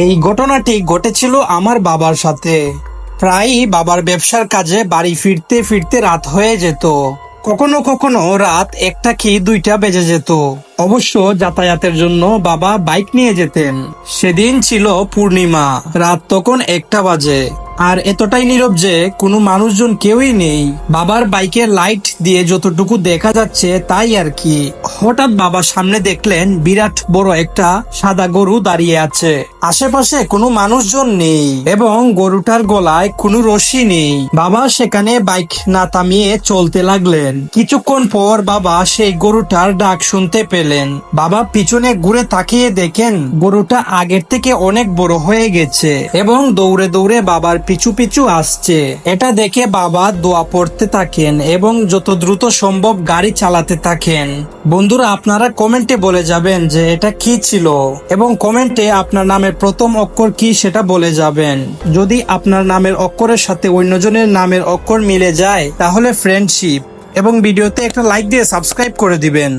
এই ঘটনাটি ঘটেছিল আমার বাবার সাথে। প্রায়ই বাবার ব্যবসার কাজে বাড়ি ফিরতে ফিরতে রাত হয়ে যেত। কখনো কখনো রাত 1টা কি 2টা বেজে যেত। অবশ্য যাতায়াতের জন্য বাবা বাইক নিয়ে যেতেন। সেদিন ছিল পূর্ণিমা, রাত তখন 1টা বাজে। আর এতটাই নীরব যে কোনো মানুষজন কেউই নেই। বাবার বাইকের লাইট দিয়ে যতটুকু দেখা যাচ্ছে তাই আর কি। হঠাৎ বাবা সামনে দেখলেন বিরাট বড় একটা সাদা গরু দাঁড়িয়ে আছে। আশেপাশে কোনো মানুষজন নেই এবং গরুটার গলায় কোনো রশি নেই। বাবা সেখানে বাইক না থামিয়ে চলতে লাগলেন। কিছুক্ষণ পর বাবা সেই গরুটার ডাক শুনতে পেলেন। বাবা পিছনে ঘুরে তাকিয়ে দেখেন গরুটা আগের থেকে অনেক বড় হয়ে গেছে এবং দৌড়ে দৌড়ে বাবার পিছু পিছু আসছে। এটা দেখে বাবা দোয়া পড়তে থাকেন এবং যত দ্রুত সম্ভব গাড়ি চালাতে থাকেন। বন্ধুরা, আপনারা কমেন্টে বলে যাবেন যে এটা কি ছিল এবং কমেন্টে আপনার নামের প্রথম অক্ষর কি সেটা বলে যাবেন। যদি আপনার নামের অক্ষরের সাথে অন্যজনের নামের অক্ষর মিলে যায় তাহলে ফ্রেন্ডশিপ। এবং ভিডিওতে একটা লাইক দিয়ে সাবস্ক্রাইব করে দিবেন।